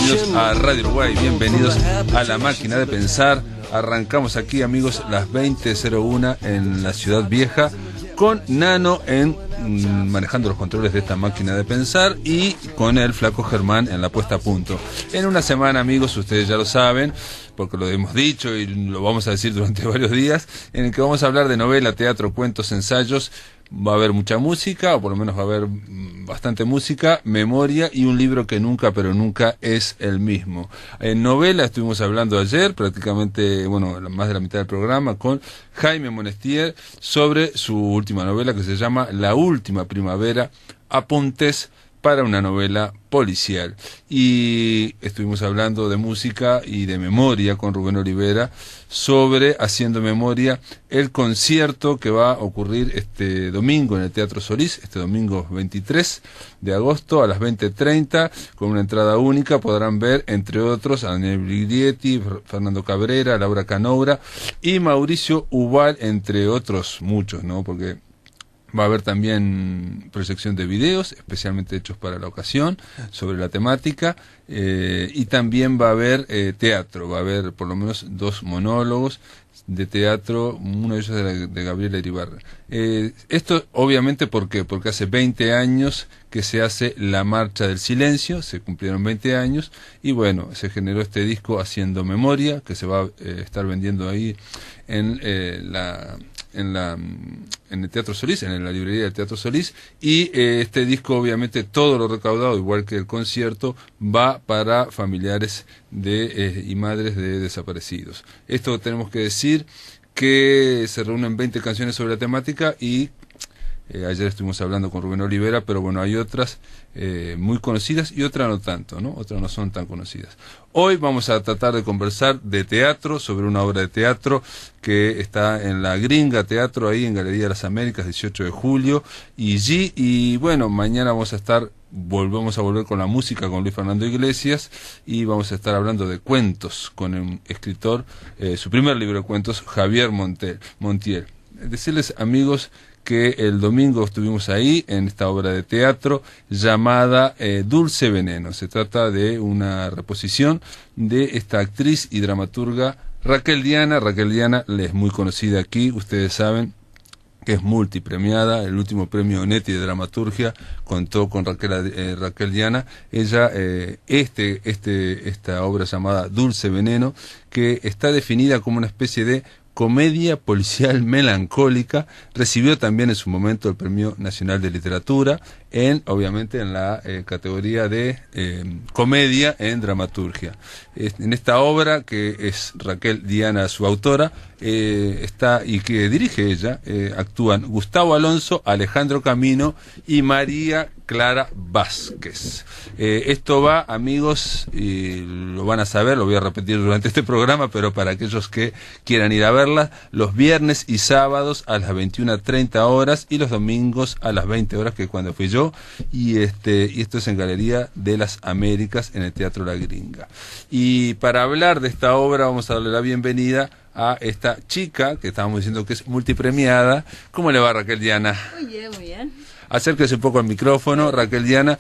bienvenidos a Radio Uruguay, bienvenidos a La Máquina de Pensar. Arrancamos aquí, amigos, las 20:01 en la Ciudad Vieja, con Nano manejando los controles de esta máquina de pensar y con el flaco Germán en la puesta a punto. En una semana, amigos, ustedes ya lo saben, porque lo hemos dicho y lo vamos a decir durante varios días, en el que vamos a hablar de novela, teatro, cuentos, ensayos. Va a haber mucha música, o por lo menos va a haber bastante música, memoria y un libro que nunca, pero nunca es el mismo. En novela estuvimos hablando ayer, prácticamente, bueno, más de la mitad del programa, con Jaime Monestier, sobre su última novela que se llama La Última Primavera, apuntes para una novela policial. Y estuvimos hablando de música y de memoria con Rubén Olivera sobre, haciendo memoria, el concierto que va a ocurrir este domingo en el Teatro Solís, este domingo 23 de agosto a las 20:30, con una entrada única. Podrán ver, entre otros, a Daniel Briglietti, Fernando Cabrera, Laura Canoura y Mauricio Ubal, entre otros muchos, ¿no? Porque va a haber también proyección de videos, especialmente hechos para la ocasión, sobre la temática, y también va a haber teatro, va a haber por lo menos 2 monólogos de teatro, uno de ellos de Gabriela Iribarra. Esto obviamente porque hace 20 años que se hace la Marcha del Silencio, se cumplieron 20 años, y bueno, se generó este disco Haciendo Memoria, que se va a estar vendiendo ahí en el Teatro Solís, en la librería del Teatro Solís, y este disco, obviamente, todo lo recaudado, igual que el concierto, va para familiares y madres de desaparecidos. Esto tenemos que decir que se reúnen 20 canciones sobre la temática y ayer estuvimos hablando con Rubén Olivera, pero bueno, hay otras muy conocidas y otras no tanto, ¿no? Otras no son tan conocidas. Hoy vamos a tratar de conversar de teatro, sobre una obra de teatro que está en la Gringa Teatro, ahí en Galería de las Américas, 18 de julio, y bueno, mañana volvemos a volver con la música con Luis Fernando Iglesias, y vamos a estar hablando de cuentos con un escritor, su primer libro de cuentos, Javier Montiel. Decirles, amigos, que el domingo estuvimos ahí en esta obra de teatro llamada Dulce Veneno. Se trata de una reposición de esta actriz y dramaturga Raquel Diana. Raquel Diana es muy conocida aquí, ustedes saben que es multipremiada. El último premio Onetti de dramaturgia contó con Raquel Diana. Ella, esta obra llamada Dulce Veneno, que está definida como una especie de comedia policial melancólica, recibió también en su momento el Premio Nacional de Literatura, obviamente en la categoría de comedia en dramaturgia. En esta obra, que es Raquel Diana su autora, está, y que dirige ella, actúan Gustavo Alonso, Alejandro Camino y María Clara Vázquez. Esto va, amigos, y lo van a saber, lo voy a repetir durante este programa, pero para aquellos que quieran ir a verla, los viernes y sábados a las 21:30 horas y los domingos a las 20 horas, que es cuando fui yo, y esto es en Galería de las Américas, en el Teatro La Gringa. Y para hablar de esta obra vamos a darle la bienvenida a esta chica que estábamos diciendo que es multipremiada. ¿Cómo le va, Raquel Diana? Muy bien, muy bien. Acérquese un poco al micrófono, Raquel Diana.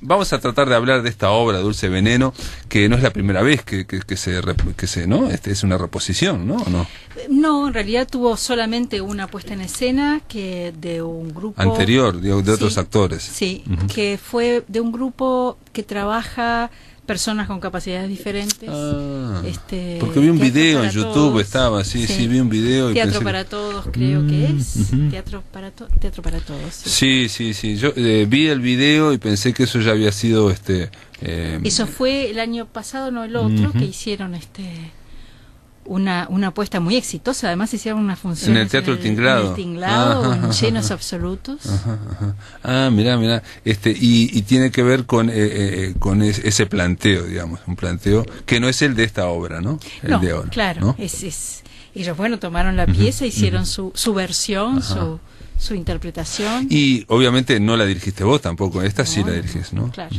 Vamos a tratar de hablar de esta obra, Dulce Veneno, que no es la primera vez que se ¿no? Es una reposición, ¿no? ¿O no? No, en realidad tuvo solamente una puesta en escena que de un grupo anterior, de otros actores. Sí, que fue de un grupo que trabaja personas con capacidades diferentes. Porque vi un video en YouTube, todos. Estaba, sí, vi un video. Teatro para todos, creo que es. Teatro para todos. Sí. Sí. Yo vi el video y pensé que eso ya había sido Eso fue el año pasado, no el otro, que hicieron una apuesta muy exitosa. Además hicieron una función en el Teatro El Tinglado. En el Tinglado, en llenos absolutos. Mirá. Y tiene que ver con ese planteo, digamos, un planteo que no es el de esta obra, ¿no? El de ahora, claro, ¿no? ellos, tomaron la pieza, hicieron su versión, su interpretación. Y obviamente no la dirigiste vos tampoco, esta sí la dirigís, ¿no? Claro.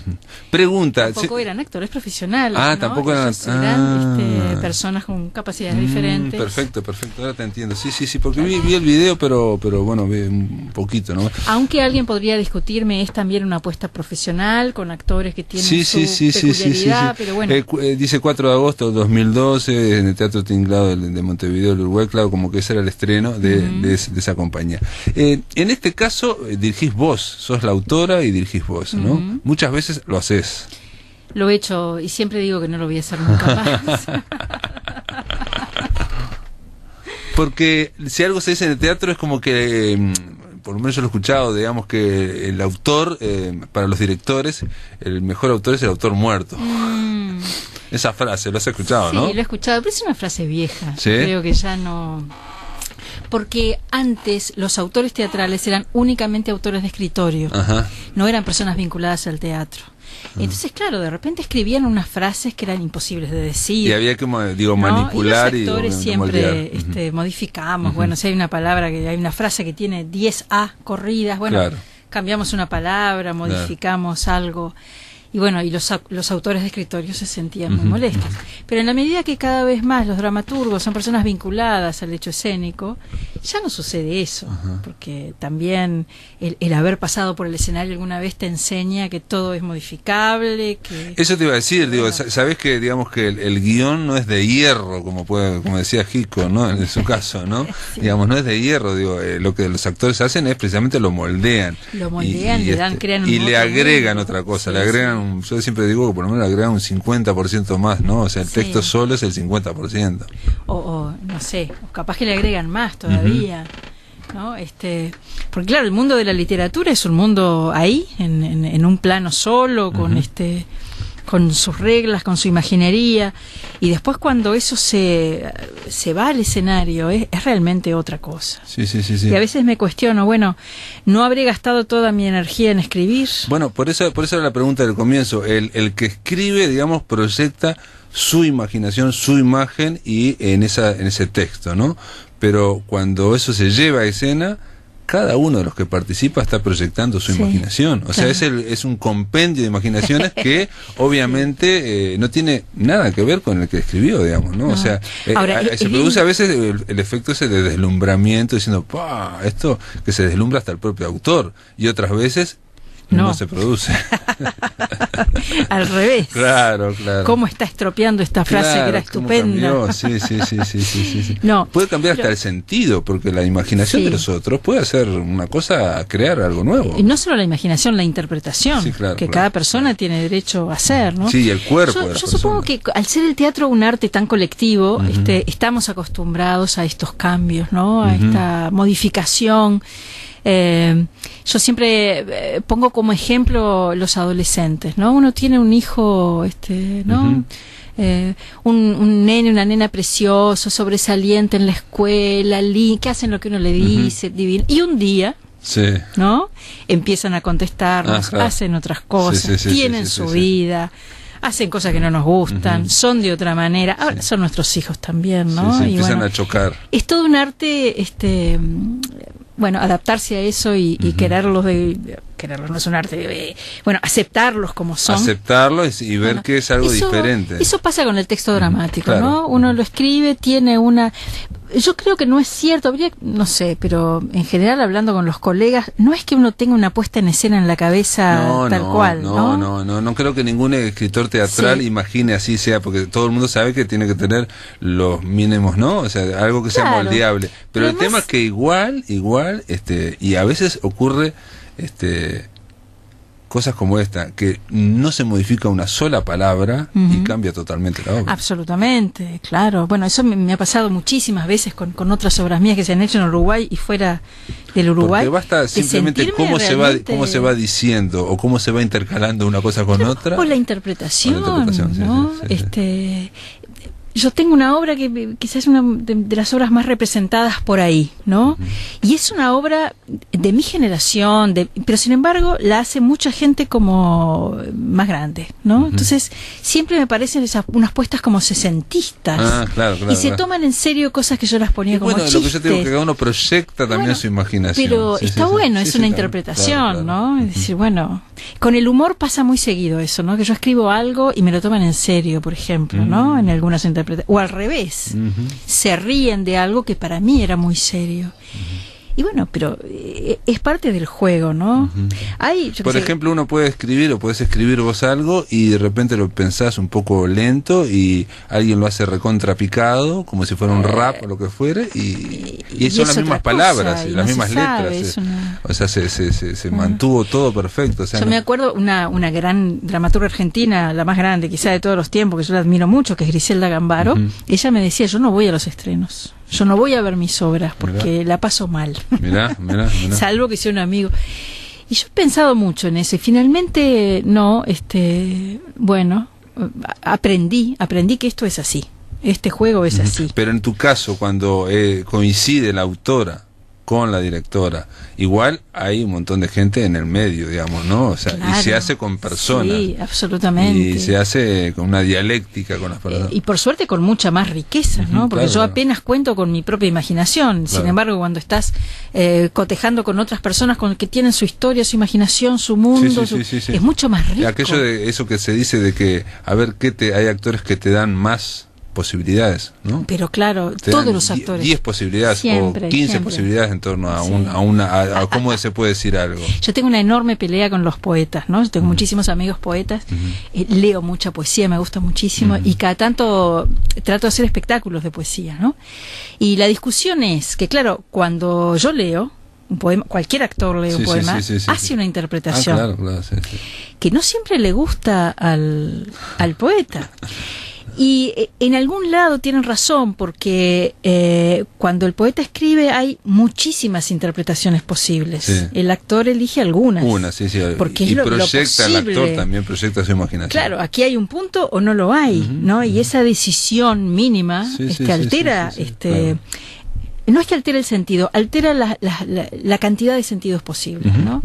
Pregunta. Tampoco eran actores profesionales. Ah, ¿no? tampoco eran. Eran personas con capacidades diferentes. Perfecto, ahora te entiendo. Sí, porque vi el video, pero bueno, vi un poquito, ¿no? Aunque alguien podría discutirme, es también una apuesta profesional, con actores que tienen su peculiaridad, pero bueno. Dice 4 de agosto de 2012, en el Teatro Tinglado de Montevideo, del Uruguay, claro, como que ese era el estreno de esa compañía. En este caso, dirigís vos, sos la autora y dirigís vos, ¿no? Muchas veces lo haces. Lo he hecho y siempre digo que no lo voy a hacer nunca más. Porque si algo se dice en el teatro es como que, por lo menos yo lo he escuchado, digamos que el autor, para los directores, el mejor autor es el autor muerto. Esa frase, lo has escuchado, ¿no? Sí, lo he escuchado, pero es una frase vieja. ¿Sí? Creo que ya no... Porque antes los autores teatrales eran únicamente autores de escritorio. Ajá. No eran personas vinculadas al teatro. Entonces, claro, de repente escribían unas frases que eran imposibles de decir. Y había que, manipular y los actores siempre moldear. modificamos. Bueno, si hay una palabra, hay una frase que tiene 10A corridas, bueno, claro, cambiamos una palabra, modificamos algo. Y bueno, y los autores de escritorio se sentían muy molestos. Pero en la medida que cada vez más los dramaturgos son personas vinculadas al hecho escénico, ya no sucede eso. Porque también el haber pasado por el escenario alguna vez te enseña que todo es modificable. Eso te iba a decir, digo, sabés que digamos que el guión no es de hierro, como decía Hitchcock, ¿no? En su caso, ¿no? Sí. Digamos, no es de hierro, digo, lo que los actores hacen es precisamente lo moldean. Lo moldean, crean un y le agregan otra cosa, le agregan. Yo siempre digo que por lo menos le agregan un 50% más, ¿no? O sea, el texto solo es el 50%. O no sé, o capaz que le agregan más todavía, ¿no? Porque claro, el mundo de la literatura es un mundo ahí, en un plano solo, con sus reglas, con su imaginería, y después cuando eso se va al escenario es realmente otra cosa. Sí. Y a veces me cuestiono, bueno, ¿no habré gastado toda mi energía en escribir? Bueno, por eso era la pregunta del comienzo. El que escribe, digamos, proyecta su imaginación, su imagen y en ese texto, ¿no? Pero cuando eso se lleva a escena, cada uno de los que participa está proyectando su imaginación. O sea, es un compendio de imaginaciones que obviamente no tiene nada que ver con el que escribió, digamos, ¿no? O sea, ahora, se produce a veces el efecto ese de deslumbramiento, diciendo, ¡pah! Esto que se deslumbra hasta el propio autor. Y otras veces no se produce. Al revés. Claro. ¿Cómo está estropeando esta frase que era estupenda? Sí. No, puede cambiar hasta el sentido, porque la imaginación de los otros puede hacer una cosa, crear algo nuevo. Y no solo la imaginación, la interpretación, que cada persona tiene derecho a hacer, ¿no? Sí, el cuerpo de la persona. Supongo que al ser el teatro un arte tan colectivo, estamos acostumbrados a estos cambios, ¿no? A esta modificación. Yo siempre pongo como ejemplo los adolescentes, ¿no? Uno tiene un hijo, ¿no? Un nene, una nena precioso, sobresaliente en la escuela, que hacen lo que uno le dice, divino. Y un día, ¿no? Empiezan a contestarnos, hacen otras cosas, tienen su vida. Hacen cosas que no nos gustan, son de otra manera. Ahora son nuestros hijos también, ¿no? Y empiezan a chocar. Es todo un arte, adaptarse a eso y quererlos no es un arte, aceptarlos como son. Aceptarlos y ver que es algo diferente. Eso pasa con el texto dramático, ¿no? Uno lo escribe, tiene una... Yo creo que no es cierto, no sé, pero en general hablando con los colegas, no es que uno tenga una puesta en escena en la cabeza cual, ¿no? No creo que ningún escritor teatral imagine así sea, porque todo el mundo sabe que tiene que tener los mínimos, ¿no? O sea, algo que sea moldeable. Pero además, el tema es que igual, y a veces ocurre, cosas como esta, que no se modifica una sola palabra y cambia totalmente la obra. Absolutamente, claro. Bueno, eso me ha pasado muchísimas veces con otras obras mías que se han hecho en Uruguay y fuera del Uruguay. Porque basta simplemente cómo se va diciendo o cómo se va intercalando una cosa con otra. O la interpretación, ¿no? yo tengo una obra que quizás es una de las obras más representadas por ahí, ¿no? Y es una obra de mi generación, pero sin embargo la hace mucha gente como más grande, ¿no? Entonces siempre me parecen unas puestas como sesentistas. Claro, y se toman en serio cosas que yo las ponía como chistes. Lo que yo te digo, que cada uno proyecta también su imaginación. Pero está bueno, es una interpretación, ¿no? Es decir, bueno, con el humor pasa muy seguido eso, ¿no? Que yo escribo algo y me lo toman en serio, por ejemplo, ¿no? En algunas interpretaciones. O al revés, se ríen de algo que para mí era muy serio. Y bueno, pero es parte del juego, ¿no? Por ejemplo, uno puede escribir o puedes escribir vos algo y de repente lo pensás un poco lento y alguien lo hace recontrapicado, como si fuera un rap o lo que fuere, y son las mismas palabras y las mismas letras. O sea, se mantuvo todo perfecto. O sea, yo me acuerdo una gran dramaturga argentina, la más grande quizá de todos los tiempos, que yo la admiro mucho, que es Griselda Gambaro. Ella me decía, yo no voy a los estrenos. Yo no voy a ver mis obras porque la paso mal. Mirá. Salvo que sea un amigo. Y yo he pensado mucho en eso y finalmente no, bueno, aprendí que esto es así. Este juego es así. Pero en tu caso, cuando coincide la autora con la directora, igual hay un montón de gente en el medio, digamos, ¿no? O sea, claro, y se hace con personas. Sí, absolutamente. Y se hace con una dialéctica con las personas. Y por suerte con mucha más riqueza, ¿no? Porque yo apenas cuento con mi propia imaginación. Sin embargo, cuando estás cotejando con otras personas con que tienen su historia, su imaginación, su mundo, es mucho más rico. Aquello de eso que se dice de que, a ver, hay actores que te dan más posibilidades, ¿no? Pero claro, todos los actores 10 posibilidades siempre, o 15 posibilidades en torno a cómo se puede decir algo. Yo tengo una enorme pelea con los poetas, ¿no? Yo tengo muchísimos amigos poetas, leo mucha poesía, me gusta muchísimo y cada tanto trato de hacer espectáculos de poesía, ¿no? Y la discusión es que, claro, cuando yo leo un poema, cualquier actor lee un poema, hace una interpretación que no siempre le gusta al poeta. Y en algún lado tienen razón, porque cuando el poeta escribe hay muchísimas interpretaciones posibles. Sí. El actor elige algunas. Porque y proyecta, el actor también proyecta su imaginación. Claro, aquí hay un punto o no lo hay, ¿no? Y esa decisión mínima altera, claro. No es que altera el sentido, altera la cantidad de sentidos posibles, ¿no?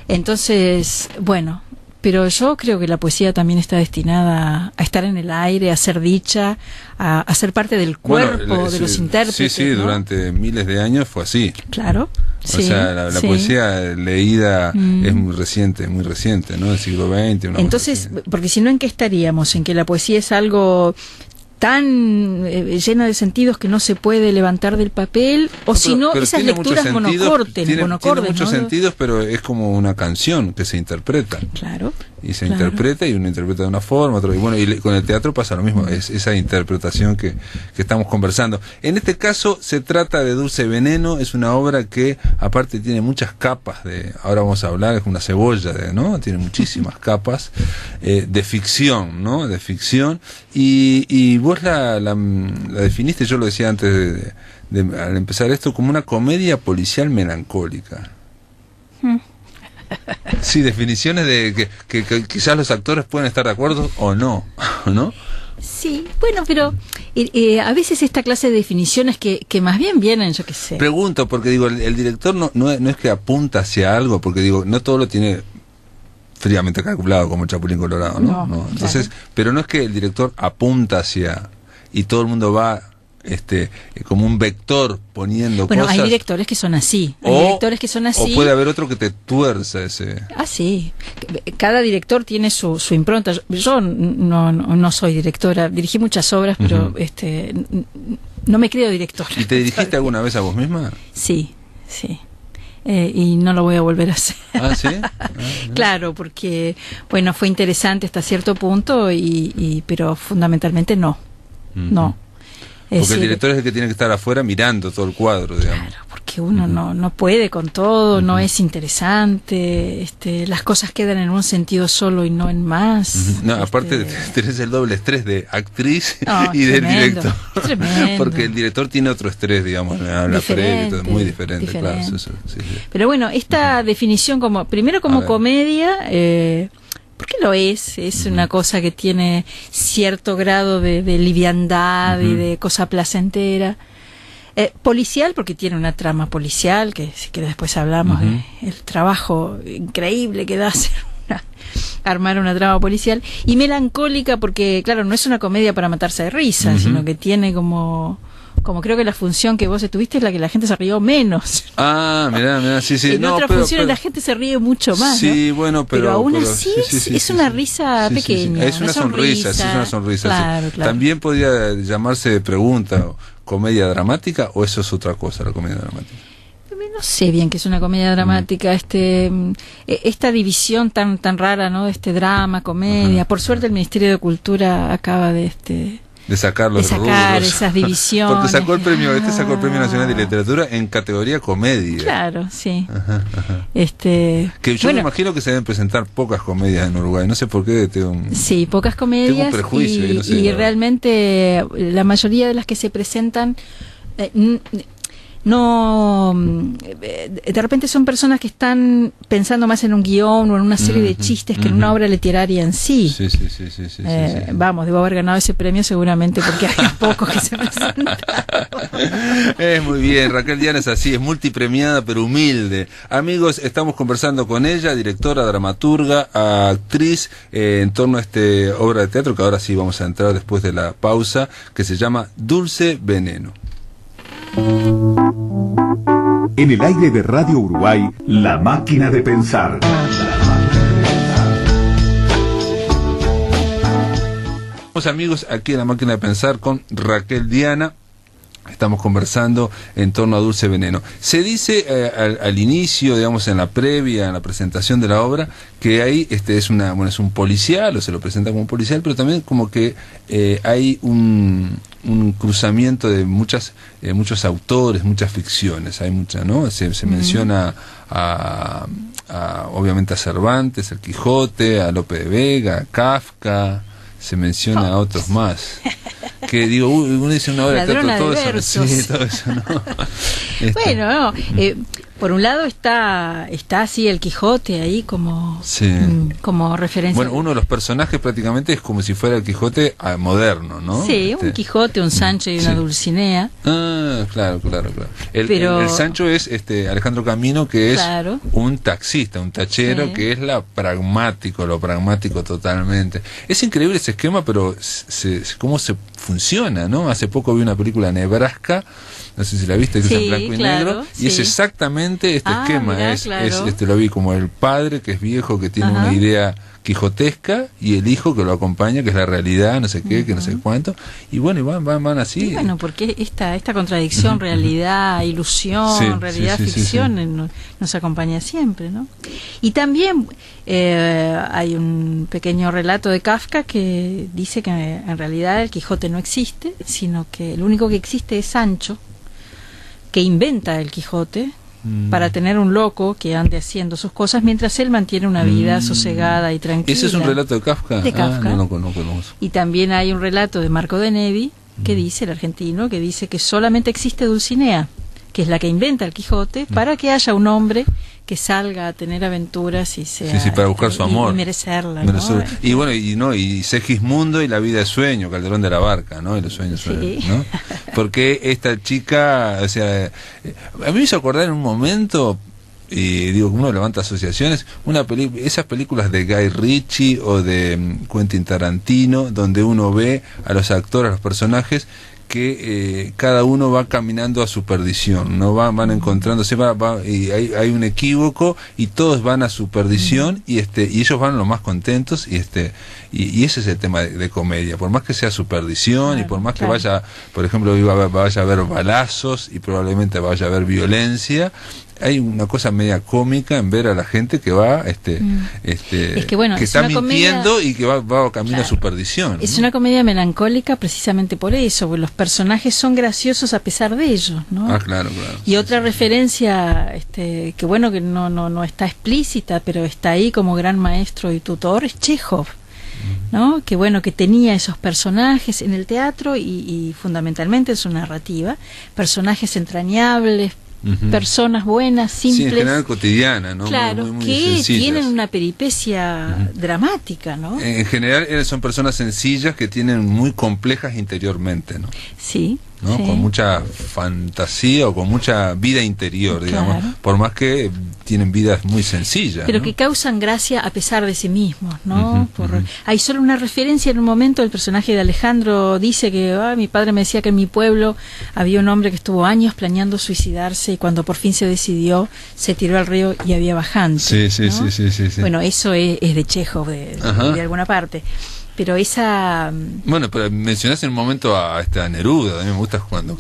Entonces, bueno... Pero yo creo que la poesía también está destinada a estar en el aire, a ser dicha, a ser parte del cuerpo de los intérpretes. Sí, ¿no? Durante miles de años fue así. Claro. O sea, la poesía leída es muy reciente, ¿no? Del siglo XX. Entonces, porque si no, ¿en qué estaríamos? En que la poesía es algo tan llena de sentidos que no se puede levantar del papel, o si no, esas lecturas monocortes. Tiene muchos sentidos, pero es como una canción que se interpreta. Claro. Y se interpreta, y uno interpreta de una forma, otro, y bueno, y con el teatro pasa lo mismo, es esa interpretación que estamos conversando. En este caso se trata de Dulce Veneno, es una obra que aparte tiene muchas capas ahora vamos a hablar, es una cebolla, ¿no? Tiene muchísimas capas de ficción, ¿no? De ficción, y vos la definiste, yo lo decía antes al empezar esto, como una comedia policial melancólica. Sí, definiciones de que quizás los actores pueden estar de acuerdo o no, ¿no? Sí, bueno, pero a veces esta clase de definiciones que más bien vienen, yo qué sé. Pregunto, porque digo, el director no es que apunta hacia algo, porque digo, no todo lo tiene fríamente calculado como Chapulín Colorado, ¿no? No. Entonces, pero no es que el director apunta hacia y todo el mundo va como un vector poniendo cosas. Hay directores que son así. O puede haber otro que te tuerza ese. Sí. Cada director tiene su impronta. Yo no soy directora. Dirigí muchas obras, pero no me creo directora. ¿Y te dirigiste alguna vez a vos misma? Sí. Y no lo voy a volver a hacer. ¿Sí? Claro, porque fue interesante hasta cierto punto, pero fundamentalmente no. No. Porque el director es el que tiene que estar afuera mirando todo el cuadro, digamos. Claro, porque uno no puede con todo, no es interesante, las cosas quedan en un sentido solo y no en más. No, aparte tenés el doble estrés de actriz y del director. Es tremendo. Porque el director tiene otro estrés, digamos, la previa y todo, muy diferente. Claro. Sí. Pero bueno, esta definición primero como comedia, porque lo es una cosa que tiene cierto grado de liviandad y de cosa placentera. Policial, porque tiene una trama policial, que si quieres después hablamos del trabajo increíble que da armar una trama policial. Y melancólica, porque claro, no es una comedia para matarse de risa, sino que tiene como creo que la función que vos tuviste es la que la gente se rió menos. Ah, mirá, sí. En otras funciones la gente se ríe mucho más, sí, ¿no? bueno, pero aún así es una risa pequeña. Es una sonrisa. Claro. También podría llamarse pregunta, comedia dramática, o eso es otra cosa, la comedia dramática. No sé bien qué es una comedia dramática, esta división tan rara, ¿no? De drama, comedia. Por suerte el Ministerio de Cultura acaba de sacar esas divisiones. Porque sacó el premio, sacó el Premio Nacional de Literatura en categoría comedia. Claro, sí. Que yo me imagino que se deben presentar pocas comedias en Uruguay, no sé por qué sí, pocas comedias. Tengo un prejuicio y, no sé, y realmente la mayoría de las que se presentan no, de repente son personas que están pensando más en un guión o en una serie de chistes que en una obra literaria en sí. Sí. Vamos, debo haber ganado ese premio seguramente porque hay pocos que se presentan. Es muy bien, Raquel Diana es así, es multipremiada pero humilde. Amigos, estamos conversando con ella, directora, dramaturga, actriz, en torno a esta obra de teatro que ahora sí vamos a entrar después de la pausa, que se llama Dulce Veneno. En el aire de Radio Uruguay, La Máquina de Pensar. Vamos amigos, aquí en La Máquina de Pensar con Raquel Diana. Estamos conversando en torno a Dulce Veneno. Se dice al inicio, digamos en la previa, en la presentación de la obra, que ahí es un policial, o se lo presenta como un policial, pero también como que hay un cruzamiento de muchos autores, muchas ficciones, hay muchas, ¿no? Se menciona obviamente a Cervantes, al Quijote, a Lope de Vega, a Kafka, se menciona a otros más. Que digo, uno dice una obra de teatro, todo eso, sí, todo eso, ¿no? Bueno, por un lado está así el Quijote ahí como referencia. Bueno, uno de los personajes prácticamente es como si fuera el Quijote moderno, ¿no? Sí, un Quijote, un Sancho y una Dulcinea. Ah, claro. El Sancho es Alejandro Camino, que es un taxista, un tachero, que es lo pragmático totalmente. Es increíble ese esquema, pero cómo se funciona, ¿no? Hace poco vi una película, Nebraska, no sé si la viste, que es en blanco y negro, y es exactamente este esquema, lo vi como el padre que es viejo, que tiene una idea quijotesca, y el hijo que lo acompaña, que es la realidad, no sé qué, que no sé cuánto, y bueno, y van así. Y bueno, porque esta contradicción, realidad, ilusión, realidad, ficción, nos acompaña siempre, ¿no? Y también hay un pequeño relato de Kafka que dice que en realidad el Quijote no existe, sino que el único que existe es Sancho, que inventa el Quijote para tener un loco que ande haciendo sus cosas mientras él mantiene una vida sosegada y tranquila. ¿Ese es un relato de Kafka? De Kafka. No conozco. Y también hay un relato de Marco de Nevi que dice, el argentino, que dice que solamente existe Dulcinea, que es la que inventa el Quijote, para que haya un hombre que salga a tener aventuras y sea para buscar su amor y merecerla, ¿no? Y bueno, y Segismundo y la vida de sueño, Calderón de la Barca, ¿no? Y los sueños, ¿no? Porque esta chica, o sea, a mí me hizo acordar en un momento, y digo, uno levanta asociaciones, esas películas de Guy Ritchie o de Quentin Tarantino, donde uno ve a los actores, a los personajes, que cada uno va caminando a su perdición, no van encontrándose, y hay un equívoco y todos van a su perdición, y ellos van lo más contentos, y ese es el tema de comedia, por más que sea su perdición, y por más que vaya, por ejemplo, vaya a haber balazos y probablemente vaya a haber violencia, hay una cosa media cómica en ver a la gente que va es que, bueno, que está mintiendo comedia, y que va camino a su perdición, es ¿no? una comedia melancólica precisamente por eso, porque los personajes son graciosos a pesar de ellos, ¿no? Claro. Y otra referencia que bueno, que no está explícita, pero está ahí como gran maestro y tutor, es Chekhov, ¿no? Que bueno, que tenía esos personajes en el teatro y fundamentalmente en su narrativa, personajes entrañables, personas buenas, simples. Sí, en general cotidiana, ¿no? Claro, muy que sencillas. tienen una peripecia dramática, ¿no? En general son personas sencillas que tienen muy complejas interiormente, ¿no? Sí. ¿No? Sí. Con mucha fantasía o con mucha vida interior, digamos, Claro. por más que tienen vidas muy sencillas. Pero ¿no? que causan gracia a pesar de sí mismos, ¿no? Hay solo una referencia en un momento, el personaje de Alejandro dice que mi padre me decía que en mi pueblo había un hombre que estuvo años planeando suicidarse y cuando por fin se decidió, se tiró al río y había bajante. Sí. Bueno, eso es de Chekhov, de alguna parte. Pero esa... Bueno, pero mencionaste en un momento a Neruda, a mí me gusta cuando...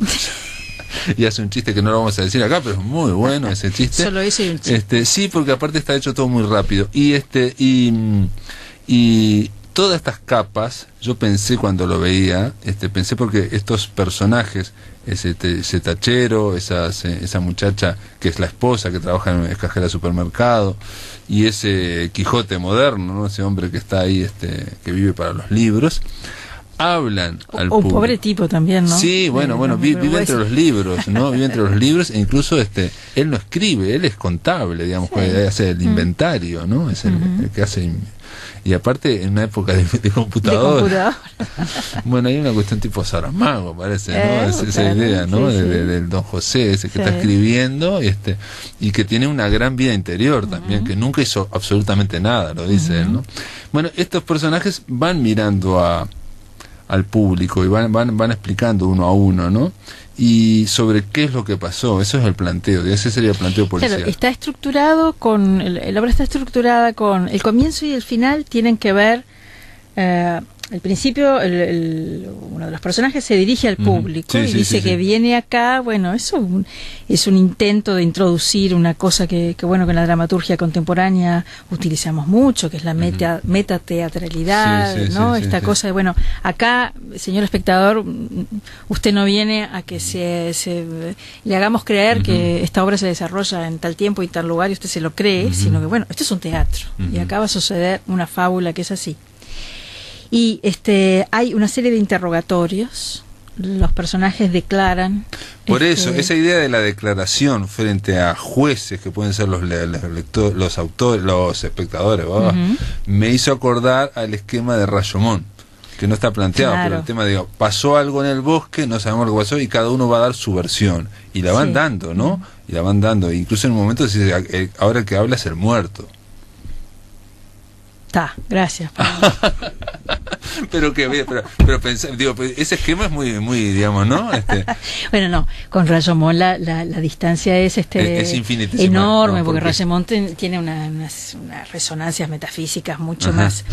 y hace un chiste que no lo vamos a decir acá, pero es muy bueno ese chiste. Solo eso y un chiste. Sí, porque aparte está hecho todo muy rápido. Y todas estas capas, yo pensé cuando lo veía, pensé porque estos personajes, ese tachero, esa muchacha que es la esposa que trabaja en cajera de supermercado, y ese Quijote moderno, ¿no? Ese hombre que está ahí, que vive para los libros, hablan al público. Un pobre tipo también, ¿no? Sí, bueno, vive entre los libros, ¿no? Vive entre los libros e incluso él no escribe, él es contable, digamos, que hace el inventario, ¿no? Es el que hace... Y aparte, en una época de computadora. Bueno, hay una cuestión tipo Saramago, parece, ¿no? Esa idea, ¿no? Sí, del Don José, ese que está escribiendo, y que tiene una gran vida interior también, que nunca hizo absolutamente nada, lo dice él, ¿no? Bueno, estos personajes van mirando al público y van explicando uno a uno, ¿no? Y sobre qué es lo que pasó, eso es el planteo, ese sería el planteo policial. Claro, está estructurado la obra está estructurada con el comienzo y el final tienen que ver. Al principio uno de los personajes se dirige al público y dice que viene acá, bueno, eso es un intento de introducir una cosa que bueno, que en la dramaturgia contemporánea utilizamos mucho, que es la metateatralidad, ¿no? Esta cosa de, bueno, acá, señor espectador, usted no viene a que le hagamos creer que esta obra se desarrolla en tal tiempo y tal lugar y usted se lo cree, sino que, bueno, esto es un teatro y acá va a suceder una fábula que es así. Y hay una serie de interrogatorios, los personajes declaran. Por eso, esa idea de la declaración frente a jueces que pueden ser los autores, los espectadores, me hizo acordar al esquema de Rashomon, que no está planteado, pero el tema de, pasó algo en el bosque, no sabemos lo que pasó y cada uno va a dar su versión. Y la van dando, ¿no? Y la van dando. Incluso en un momento dice, ahora el que habla es el muerto. Gracias. pero pensar, digo, ese esquema es muy digamos, ¿no? Bueno, no, con Rashomon la distancia es infinitesimal, enorme, ¿no? porque Rashomon tiene unas resonancias metafísicas mucho más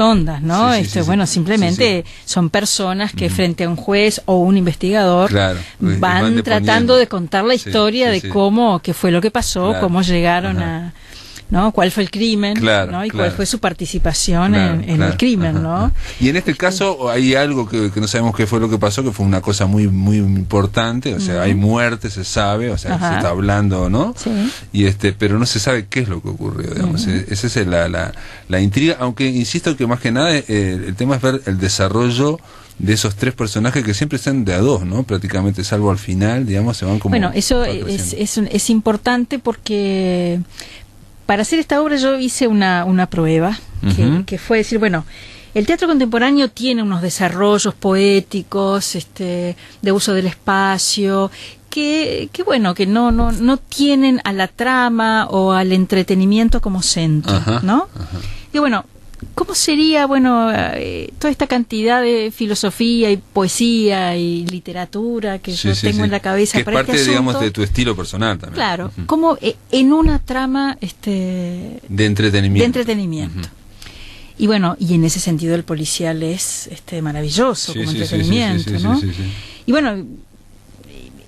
hondas, ¿no? Bueno, simplemente son personas que frente a un juez o un investigador van tratando de contar la historia de qué fue lo que pasó, cómo llegaron a... ¿no? ¿Cuál fue el crimen? ¿no? Y cuál fue su participación en el crimen, ¿no? Y en este caso hay algo que no sabemos qué fue lo que pasó, que fue una cosa muy muy importante, o sea, hay muerte, se sabe, o sea, se está hablando, ¿no? Y pero no se sabe qué es lo que ocurrió, digamos. Esa es la intriga, aunque insisto que más que nada el tema es ver el desarrollo de esos tres personajes que siempre están de a dos, ¿no? Prácticamente, salvo al final, digamos, se van como... Bueno, eso es importante porque... Para hacer esta obra yo hice una prueba que fue decir, bueno, el teatro contemporáneo tiene unos desarrollos poéticos, de uso del espacio, que bueno, que no tienen a la trama o al entretenimiento como centro, ¿no? Y bueno, ¿cómo sería, toda esta cantidad de filosofía y poesía y literatura que yo tengo en la cabeza que para es parte, digamos, de tu estilo personal también? Claro, como en una trama de entretenimiento. Y bueno, y en ese sentido el policial es maravilloso como entretenimiento, ¿no? Y bueno,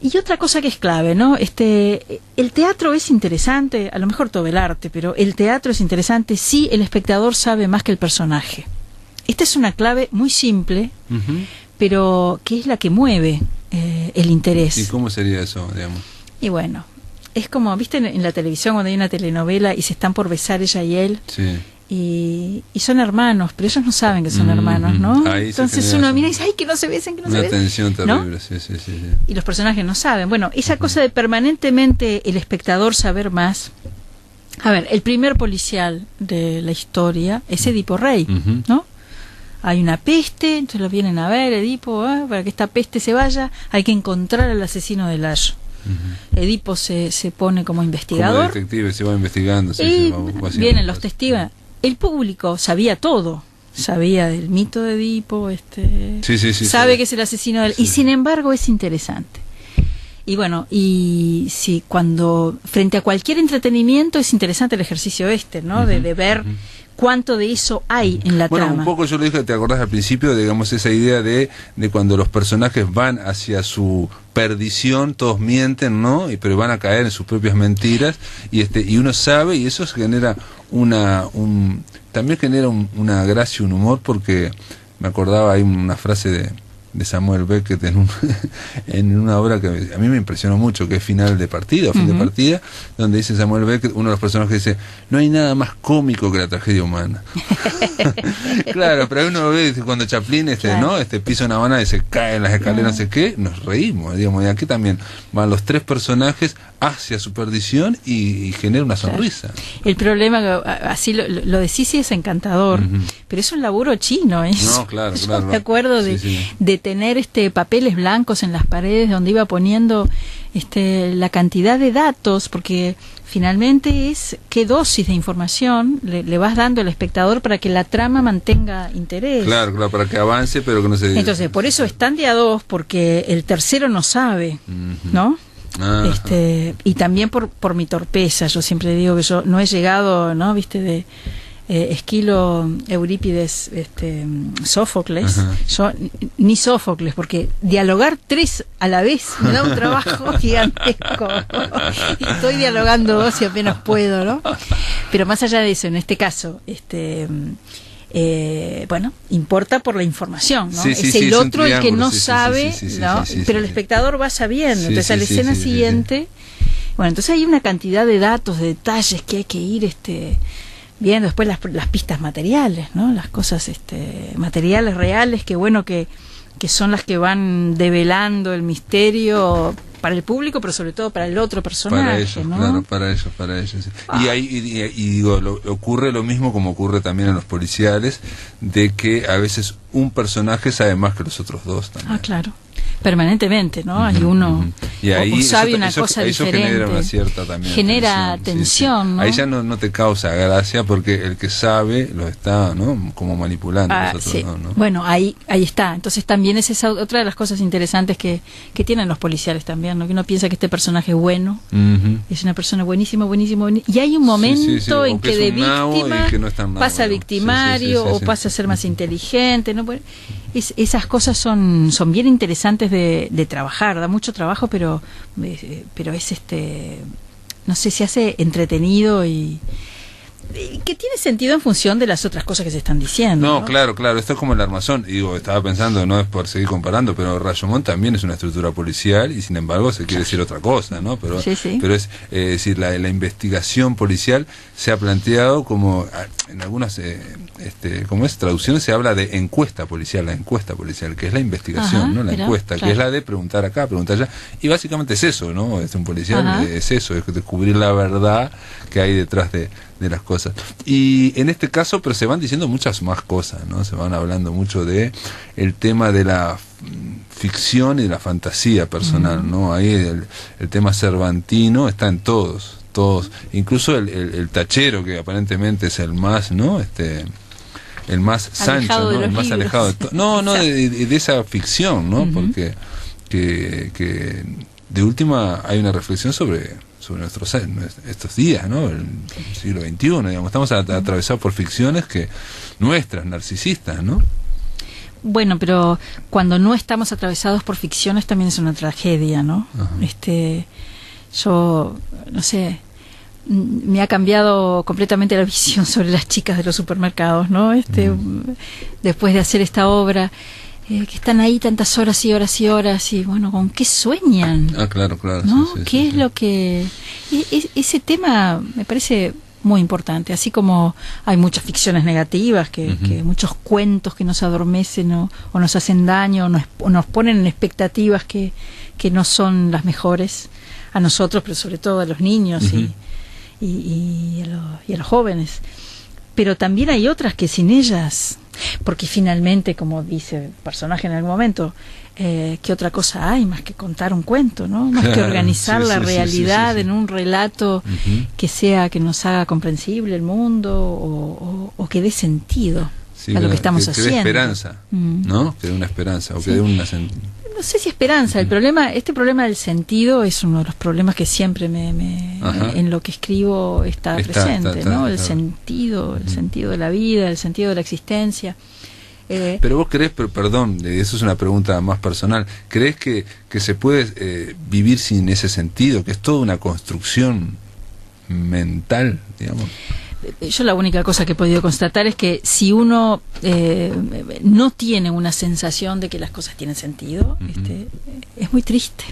y otra cosa que es clave, ¿no? El teatro es interesante, a lo mejor todo el arte, pero el teatro es interesante si el espectador sabe más que el personaje. Esta es una clave muy simple, pero que es la que mueve el interés. ¿Y cómo sería eso, digamos? Y bueno, es como, ¿viste en la televisión cuando hay una telenovela y se están por besar ella y él? y son hermanos, pero ellos no saben que son hermanos, ¿no? Entonces uno mira y dice, ay, que no se besen, que no se besen. Una tensión terrible, ¿no? Sí. Y los personajes no saben. Bueno, esa cosa de permanentemente el espectador saber más. A ver, el primer policial de la historia es Edipo Rey, ¿no? Hay una peste, entonces lo vienen a ver, Edipo, para que esta peste se vaya, hay que encontrar al asesino de Layo. Edipo se pone como investigador. Como detective, se va investigando. Y vienen los testigos. El público sabía todo. Sabía del mito de Edipo, sabe que es el asesino del... Y sin embargo es interesante. Y bueno, y sí, cuando frente a cualquier entretenimiento es interesante el ejercicio ¿no? De ver cuánto de eso hay en la trama. Bueno, un poco yo lo dije, te acordás al principio, digamos, esa idea de cuando los personajes van hacia su perdición, todos mienten, ¿no? Pero van a caer en sus propias mentiras, y uno sabe, y eso genera también genera una gracia, un humor, porque me acordaba, hay una frase de Samuel Beckett en una obra que a mí me impresionó mucho, que es Final de Partida, Fin de Partida, donde dice Samuel Beckett, uno de los personajes dice, no hay nada más cómico que la tragedia humana. Claro, pero uno lo ve cuando Chaplin ¿no? Pisa una Habana y se cae en las escaleras, no sé qué, nos reímos, digamos, y aquí también van los tres personajes hacia su perdición y genera una sonrisa. El problema, así lo decís, sí es encantador, pero es un laburo chino, No, claro. Me acuerdo de tener papeles blancos en las paredes donde iba poniendo la cantidad de datos, porque finalmente es qué dosis de información le vas dando al espectador para que la trama mantenga interés. Claro, para que avance, pero que no se... Entonces, por eso están de a dos, porque el tercero no sabe, ¿no? Y también por mi torpeza. Yo siempre digo que yo no he llegado, ¿no? De Esquilo, Eurípides, Sófocles. Yo ni Sófocles, porque dialogar tres a la vez me da un trabajo gigantesco. Estoy dialogando dos y apenas puedo, ¿no? Pero más allá de eso, en este caso, bueno, importa por la información, ¿no? Es el otro el que no sabe, ¿no? Pero el espectador va sabiendo. Entonces a la escena siguiente, bueno, entonces hay una cantidad de datos, de detalles que hay que ir viendo. Después las pistas materiales, ¿no? Las cosas materiales reales, que bueno, que son las que van develando el misterio para el público, pero sobre todo para el otro personaje, para ellos, ¿no? Claro, para ellos. Sí. Y digo, ocurre lo mismo como ocurre también en los policiales, de que a veces un personaje sabe más que los otros dos también. Claro. Permanentemente, ¿no? Hay uno y ahí sabe una cosa diferente. Genera una cierta también genera tensión, ¿no? Ahí ya no te causa gracia, porque el que sabe lo está, ¿no? Como manipulando. Nosotros, ¿no? Bueno, ahí está. Entonces también es esa otra de las cosas interesantes que tienen los policiales también, ¿no? Que uno piensa que este personaje es bueno, es una persona buenísimo, y hay un momento en que de víctima pasa a victimario o pasa a ser más inteligente, ¿no? Esas cosas son bien interesantes de trabajar, da mucho trabajo, pero es no sé, se hace entretenido y que tiene sentido en función de las otras cosas que se están diciendo. No, claro, esto es como el Armazón. Y digo, estaba pensando, no es por seguir comparando, pero Rashomon también es una estructura policial y sin embargo se quiere decir otra cosa, ¿no? Pero es decir, la investigación policial se ha planteado como en algunas como es traducciones se habla de encuesta policial, que es la investigación, ¿no? La encuesta, que es la de preguntar acá, preguntar allá, y básicamente es eso, ¿no? Un policial es eso, es descubrir la verdad que hay detrás de las cosas. Y en este caso, pero se van diciendo muchas más cosas, ¿no? Se van hablando mucho de el tema de la ficción y de la fantasía personal, ¿no? Ahí el tema cervantino está en todos, incluso el tachero, que aparentemente es el más, ¿no? El más Sancho, ¿no? El más alejado de todo. De esa ficción, ¿no? Porque que de última hay una reflexión sobre estos días, ¿no? El siglo XXI, digamos, estamos atravesados por ficciones nuestras, narcisistas, ¿no? Bueno, pero cuando no estamos atravesados por ficciones también es una tragedia, ¿no? Yo, no sé, me ha cambiado completamente la visión sobre las chicas de los supermercados, ¿no? Después de hacer esta obra, que están ahí tantas horas y horas y horas, y bueno, ¿con qué sueñan? Claro. ¿No? ¿Qué es lo que...? Ese tema me parece muy importante. Así como hay muchas ficciones negativas, que muchos cuentos que nos adormecen o nos hacen daño o nos ponen en expectativas que no son las mejores a nosotros, pero sobre todo a los niños y a los jóvenes. Pero también hay otras que sin ellas, porque finalmente, como dice el personaje en algún momento, ¿qué otra cosa hay más que contar un cuento, ¿no? Más que organizar la realidad en un relato que nos haga comprensible el mundo o que dé sentido a lo que estamos haciendo. Que dé esperanza, ¿no? Que dé una esperanza o que dé una... No sé si esperanza, este problema del sentido es uno de los problemas que siempre en lo que escribo está presente, ¿no? El sentido de la vida, el sentido de la existencia. Pero vos crees, perdón, eso es una pregunta más personal, ¿crees que se puede vivir sin ese sentido, que es toda una construcción mental, digamos? Yo la única cosa que he podido constatar es que si uno no tiene una sensación de que las cosas tienen sentido, es muy triste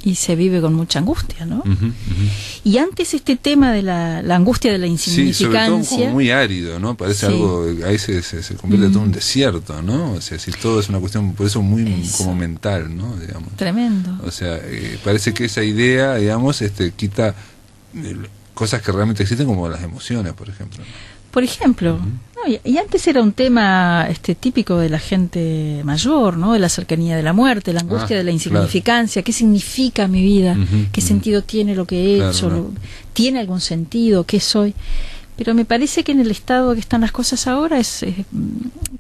y se vive con mucha angustia, ¿no? Y antes este tema de la angustia de la insignificancia... Sí, sobre todo como muy árido, ¿no? Parece algo, ahí se convierte todo en un desierto, ¿no? O sea, si todo es una cuestión, por eso muy como mental, ¿no? Digamos. Tremendo. O sea, parece que esa idea, digamos, quita... cosas que realmente existen, como las emociones, por ejemplo. Por ejemplo, ¿no? y antes era un tema típico de la gente mayor, ¿no? De la cercanía de la muerte, la angustia de la insignificancia. Claro. ¿Qué significa mi vida? ¿Qué sentido tiene lo que he hecho? Claro. ¿Tiene algún sentido? ¿Qué soy? Pero me parece que en el estado que están las cosas ahora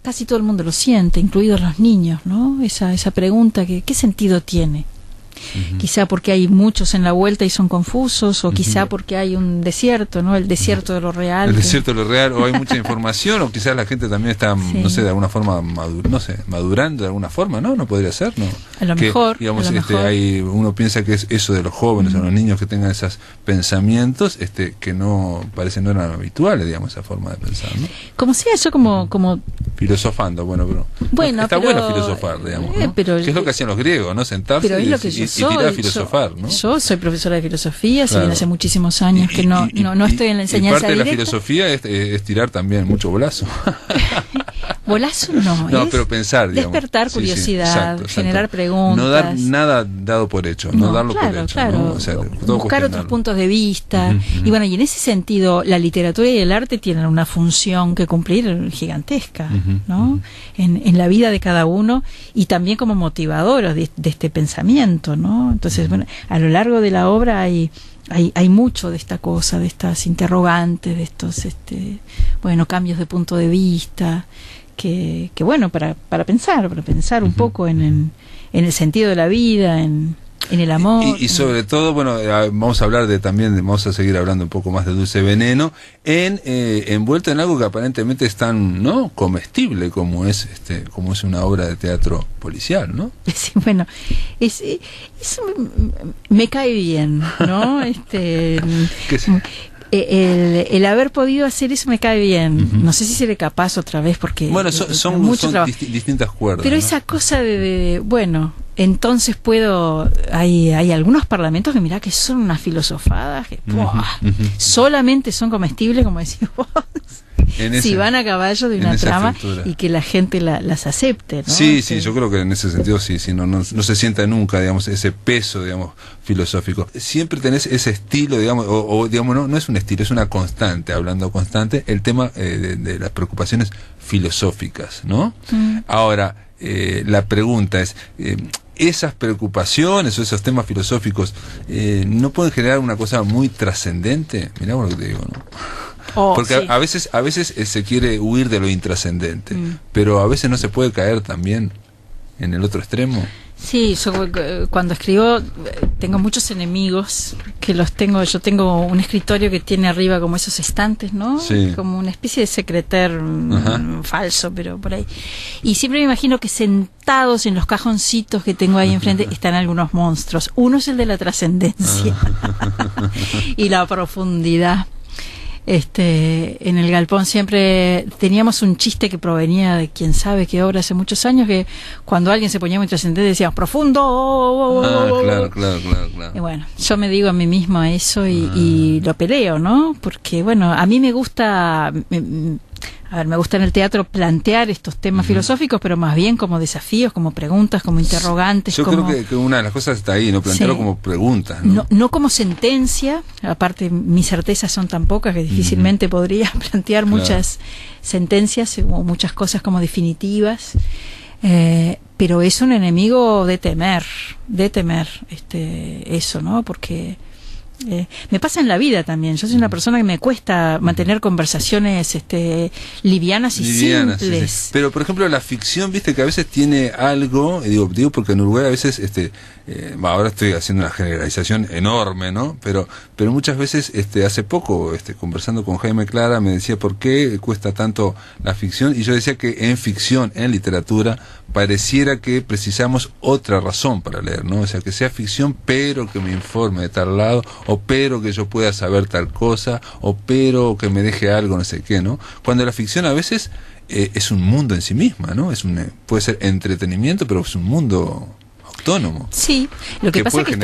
casi todo el mundo lo siente, incluidos los niños, ¿no? Esa pregunta ¿qué sentido tiene? Quizá porque hay muchos en la vuelta y son confusos, o quizá porque hay un desierto, ¿no? El desierto de lo real. El desierto de lo real, o hay mucha información, o quizás la gente también está, no sé, de alguna forma madurando de alguna forma, ¿no? No podría ser, ¿no? A lo mejor. Digamos, uno piensa que es eso de los jóvenes o los niños que tengan esos pensamientos, que no eran habituales, digamos, esa forma de pensar, ¿no? Como sea, yo como filosofando, pero está bueno filosofar, digamos, ¿no? Que es lo que hacían los griegos, ¿no? Sentarse y tirar a filosofar, ¿no? Yo soy profesora de filosofía, si bien hace muchísimos años que no estoy en la enseñanza parte directa. De la filosofía es tirar también mucho bolazo. Bolazo no, pero pensar, digamos. Despertar curiosidad, exacto. Generar preguntas. No dar nada dado por hecho, no darlo por hecho. Claro. ¿No? O sea, buscar otros puntos de vista. Y bueno, y en ese sentido, la literatura y el arte tienen una función que cumplir gigantesca, ¿no? En la vida de cada uno, y también como motivadores de este pensamiento, ¿no? Entonces, bueno, a lo largo de la obra hay mucho de esta cosa, de estas interrogantes, de estos cambios de punto de vista, que bueno, para pensar un poco en el sentido de la vida, en el amor. Y sobre todo, vamos a hablar vamos a seguir hablando un poco más de Dulce Veneno, envuelto en algo que aparentemente es tan, ¿no?, comestible como es una obra de teatro policial, ¿no? Sí, bueno, eso me cae bien, ¿no? El haber podido hacer eso me cae bien. No sé si seré capaz otra vez, porque son distintas cuerdas, pero ¿no? esa cosa de entonces hay algunos parlamentos que mirá que son unas filosofadas que solamente son comestibles, como decís vos, si van a caballo de una trama y que la gente las acepte, ¿no? Sí, yo creo que en ese sentido sí, no se sienta nunca, digamos, ese peso, digamos, filosófico. Siempre tenés ese estilo, digamos, o digamos, no es un estilo, es una constante, hablando constante, el tema de las preocupaciones filosóficas, ¿no? Ahora, la pregunta es, esas preocupaciones o esos temas filosóficos no pueden generar una cosa muy trascendente. Mirá lo que te digo, ¿no? Porque sí. a veces se quiere huir de lo intrascendente, pero a veces no se puede caer también en el otro extremo. Sí, yo cuando escribo tengo muchos enemigos que yo tengo un escritorio que tiene arriba como esos estantes, ¿no? Sí. Como una especie de secreter falso, pero por ahí. Y siempre me imagino que sentados en los cajoncitos que tengo ahí enfrente están algunos monstruos. Uno es el de la trascendencia y la profundidad. En el galpón siempre teníamos un chiste que provenía de quién sabe qué obra hace muchos años, que cuando alguien se ponía muy trascendente decíamos profundo. Claro. Y bueno, yo me digo a mí mismo eso y lo peleo, ¿no? Porque bueno, a mí me gusta me gusta en el teatro plantear estos temas filosóficos, pero más bien como desafíos, como preguntas, como interrogantes. Yo creo que una de las cosas está ahí, ¿no? Plantearlo como preguntas, ¿no? No como sentencia, aparte mis certezas son tan pocas que difícilmente podría plantear muchas sentencias o muchas cosas como definitivas, pero es un enemigo de temer, eso, ¿no? Porque me pasa en la vida también. Yo soy una persona que me cuesta mantener conversaciones livianas y simples. Sí. Pero por ejemplo la ficción, viste que a veces tiene algo, digo porque en Uruguay a veces ahora estoy haciendo una generalización enorme, ¿no? Pero muchas veces hace poco conversando con Jaime Clara me decía por qué cuesta tanto la ficción, y yo decía que en ficción, en literatura, pareciera que precisamos otra razón para leer, ¿no? O sea, que sea ficción pero que me informe de tal lado, o pero que yo pueda saber tal cosa, o pero que me deje algo, no sé qué, ¿no? Cuando la ficción a veces es un mundo en sí misma, ¿no? Puede ser entretenimiento, pero es un mundo autónomo. Sí, lo que pasa es que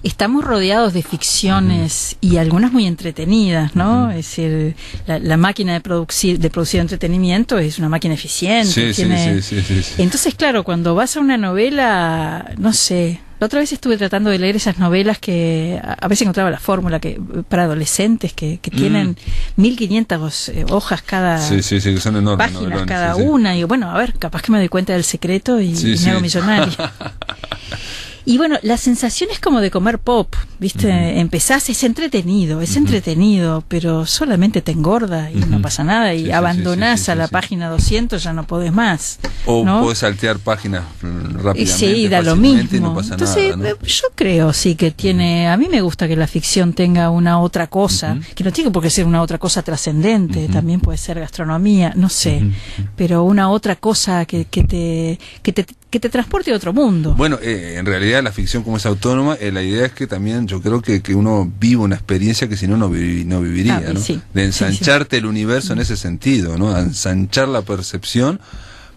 estamos rodeados de ficciones y algunas muy entretenidas, ¿no? Es decir, la máquina de producir entretenimiento es una máquina eficiente. Sí. Entonces, claro, cuando vas a una novela, no sé. La otra vez estuve tratando de leer esas novelas que a veces encontraba la fórmula que para adolescentes que tienen 1500 hojas cada que son enormes, páginas cada una, y bueno, a ver, capaz que me doy cuenta del secreto y me hago millonaria. Y bueno, la sensación es como de comer pop, ¿viste? Empezás, es entretenido, pero solamente te engorda y no pasa nada, y abandonás a la página 200, ya no podés más. O ¿no? podés saltear páginas rápidamente. Sí, da lo mismo. Y no pasa entonces, nada, ¿no? yo creo sí que tiene, a mí me gusta que la ficción tenga una otra cosa, que no tiene por qué ser una otra cosa trascendente, también puede ser gastronomía, no sé, pero una otra cosa que te transporte a otro mundo. Bueno, en realidad la ficción como es autónoma, la idea es que también yo creo que uno vive una experiencia que si no viviría, ¿no? Sí. De ensancharte el universo en ese sentido, ¿no? Ensanchar la percepción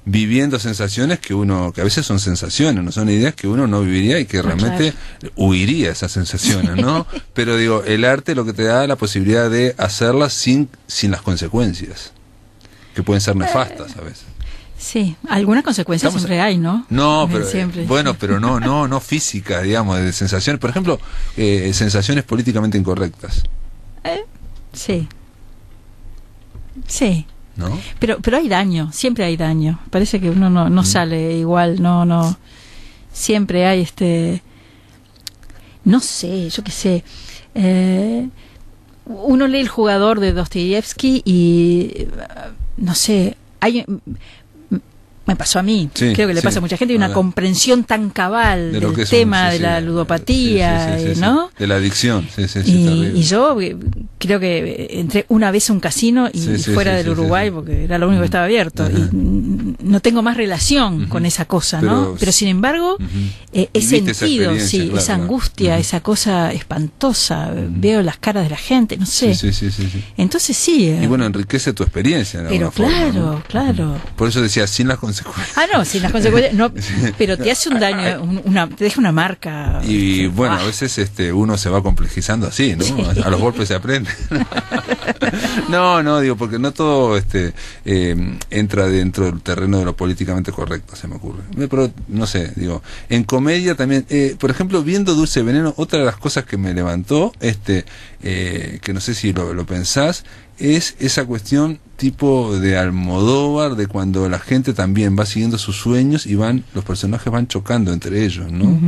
viviendo sensaciones que a veces son sensaciones, no son ideas que uno no viviría y que realmente huiría esas sensaciones, ¿no? Pero digo, el arte lo que te da la posibilidad de hacerlas sin las consecuencias, que pueden ser nefastas a veces. Sí, alguna consecuencia siempre hay, ¿no? No, pero siempre. Bueno, pero no físicas, digamos, de sensaciones. Por ejemplo, sensaciones políticamente incorrectas. Sí. ¿No? Pero hay daño, siempre hay daño. Parece que uno no sale igual, no. Siempre hay no sé, yo qué sé. Uno lee El jugador de Dostoyevsky y no sé, me pasó a mí, creo que le pasa a mucha gente, hay una comprensión tan cabal del tema de la ludopatía, ¿no? De la adicción, y yo creo que entré una vez a un casino y fuera del Uruguay, porque era lo único que estaba abierto, y no tengo más relación con esa cosa, ¿no? Pero sin embargo, he sentido, esa angustia, esa cosa espantosa, veo las caras de la gente, no sé. Entonces sí. Y bueno, enriquece tu experiencia. Pero claro. Por eso decía, sin las consecuencias. Sin las consecuencias, no, pero te hace un daño, te deja una marca. Y bueno, a veces uno se va complejizando así, ¿no? A los golpes se aprende. No, digo, porque no todo entra dentro del terreno de lo políticamente correcto, se me ocurre. Pero no sé, digo, en comedia también, por ejemplo, viendo Dulce Veneno, otra de las cosas que me levantó, que no sé si lo pensás, es esa cuestión tipo de Almodóvar, de cuando la gente también va siguiendo sus sueños y los personajes van chocando entre ellos, ¿no?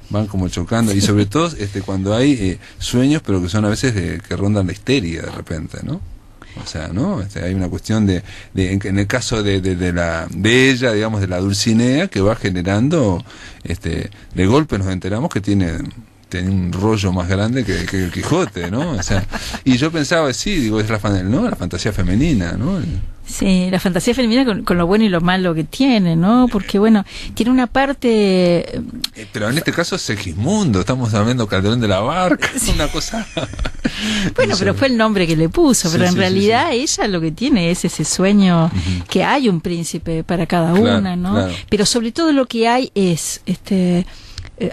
Van como chocando, y sobre todo cuando hay sueños, pero que son a veces que rondan la histeria de repente, ¿no? O sea, ¿no? Hay una cuestión en el caso de ella, digamos, de la Dulcinea, que va generando, de golpe nos enteramos que tiene un rollo más grande que el Quijote, ¿no? O sea, y yo pensaba, digo, es la fantasía femenina, ¿no? Sí, la fantasía femenina con lo bueno y lo malo que tiene, ¿no? Porque, bueno, tiene una parte... Pero en este caso es Segismundo, estamos hablando Calderón de la Barca, es una cosa... Bueno, pero fue el nombre que le puso, pero en realidad ella lo que tiene es ese sueño que hay un príncipe para cada una, ¿no? Claro. Pero sobre todo lo que hay es...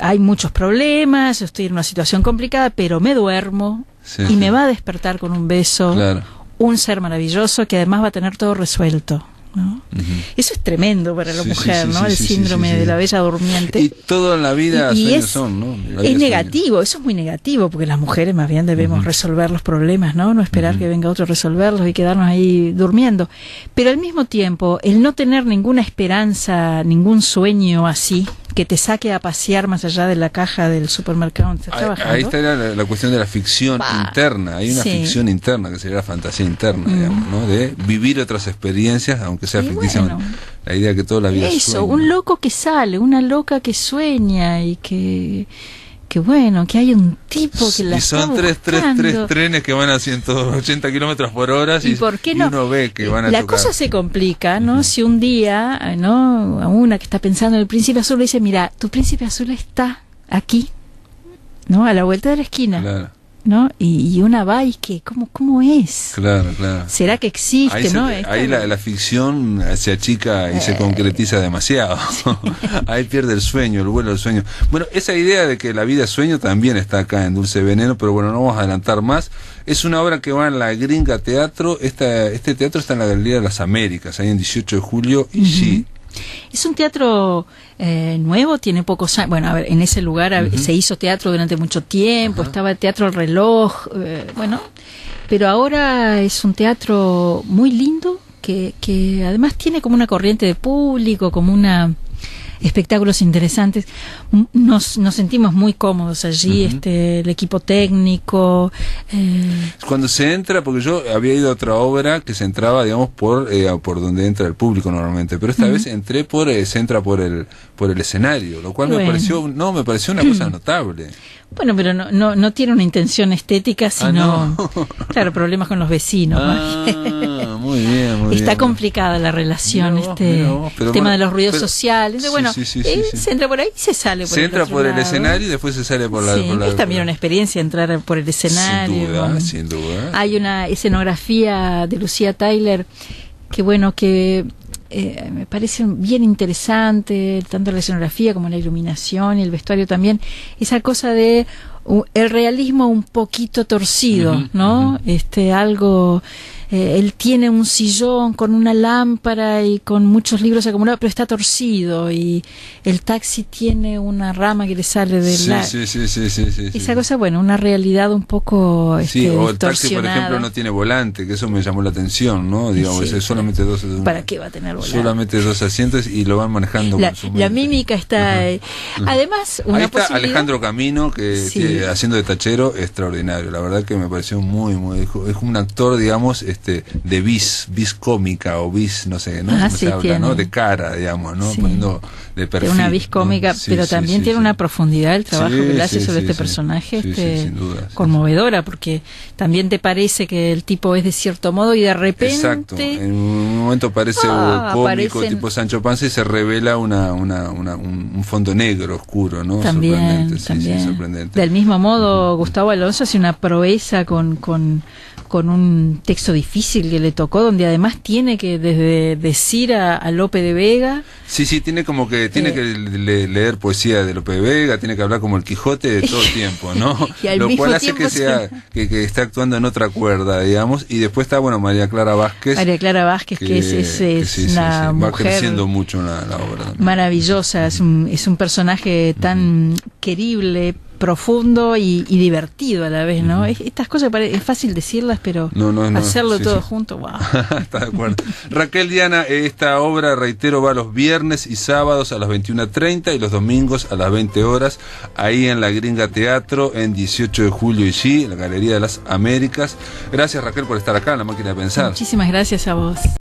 hay muchos problemas, estoy en una situación complicada, pero me duermo y me va a despertar con un beso... Claro. Un ser maravilloso que además va a tener todo resuelto, ¿no? Eso es tremendo para la mujer, ¿no? El síndrome de la bella durmiente. Y todo en la vida sueños son, ¿no? Es negativo, eso es muy negativo, porque las mujeres más bien debemos resolver los problemas, ¿no? No esperar que venga otro a resolverlos y quedarnos ahí durmiendo. Pero al mismo tiempo, el no tener ninguna esperanza, ningún sueño así, que te saque a pasear más allá de la caja del supermercado donde estás trabajando. Ahí está la cuestión de la ficción interna. Hay una ficción interna que sería la fantasía interna, digamos, ¿no? De vivir otras experiencias, aunque sea ficticia. Bueno, la idea que toda la vida sueña. Un loco que sale, una loca que sueña y que bueno, que hay un tipo que la está buscando. Y son tres trenes que van a 180 kilómetros por hora y uno ve que van a la tocar. Cosa se complica, ¿no? Si un día, ¿no? A una que está pensando en el príncipe azul le dice, mira, tu príncipe azul está aquí, ¿no? A la vuelta de la esquina. Claro. ¿No? Y una va y que, ¿cómo es? Claro. ¿Será que existe, ahí no? Ahí la ficción se achica y se concretiza demasiado. Ahí pierde el sueño, el vuelo del sueño. Bueno, esa idea de que la vida es sueño también está acá en Dulce Veneno, pero bueno, no vamos a adelantar más. Es una obra que va en la Gringa Teatro. Este teatro está en la Galería de las Américas, ahí en 18 de julio, y sí. Es un teatro nuevo, tiene pocos años. Bueno, a ver, en ese lugar se hizo teatro durante mucho tiempo, estaba el Teatro El Reloj, bueno, pero ahora es un teatro muy lindo que además tiene como una corriente de público, como espectáculos interesantes. Nos sentimos muy cómodos allí, el equipo técnico. Cuando se entra, porque yo había ido a otra obra que se entraba, digamos, por donde entra el público normalmente, pero esta vez entré se entra por el escenario, lo cual me pareció una cosa notable. Bueno, pero no tiene una intención estética, sino claro, problemas con los vecinos. Muy bien. Está complicada la relación, tema de los ruidos sociales. Entonces, se entra por ahí y se sale por se entra por el escenario y después se sale por la... Es también una experiencia entrar por el escenario. Sin duda. Hay una escenografía de Lucía Tyler que me parece bien interesante, tanto la escenografía como la iluminación y el vestuario también, esa cosa de el realismo un poquito torcido, ¿no? Algo... él tiene un sillón con una lámpara y con muchos libros acumulados, pero está torcido, y el taxi tiene una rama que le sale del lado. Sí. Esa cosa, bueno, una realidad un poco o el taxi, por ejemplo, no tiene volante, que eso me llamó la atención, ¿no? Digamos, es solamente ¿para qué va a tener volante? Solamente 2 asientos y lo van manejando con su mente. La mímica está... Además, una ahí está posibilidad... Alejandro Camino, que haciendo de tachero, extraordinario. La verdad que me pareció muy es un actor, digamos, de vis cómica o vis, no sé, ¿no? Se habla, ¿no? De cara, digamos, ¿no? Poniendo de perfil. Tiene una vis cómica, pero también tiene una profundidad el trabajo que le hace sobre este personaje, sin duda, conmovedora, porque también te parece que el tipo es de cierto modo y de repente... Exacto, en un momento parece cómico, tipo Sancho Panza, y se revela un fondo negro, oscuro, ¿no? También. Sorprendente. Del mismo modo, Gustavo Alonso hace una proeza con un texto difícil que le tocó, donde además tiene que desde decir a Lope de Vega. Sí, tiene tiene que leer poesía de Lope de Vega, tiene que hablar como el Quijote de todo el tiempo, ¿no? Lo cual hace que está actuando en otra cuerda, digamos. Y después está, María Clara Vázquez. Que es una mujer, va creciendo mucho la obra también. Maravillosa, es un personaje tan querible, profundo y divertido a la vez, ¿no? Estas cosas es fácil decirlas, pero hacerlo todo junto, wow. Está de acuerdo. Raquel, Diana, esta obra, reitero, va los viernes y sábados a las 21:30 y los domingos a las 20 horas, ahí en la Gringa Teatro, en 18 de julio y en la Galería de las Américas. Gracias, Raquel, por estar acá en La Máquina de Pensar. Muchísimas gracias a vos.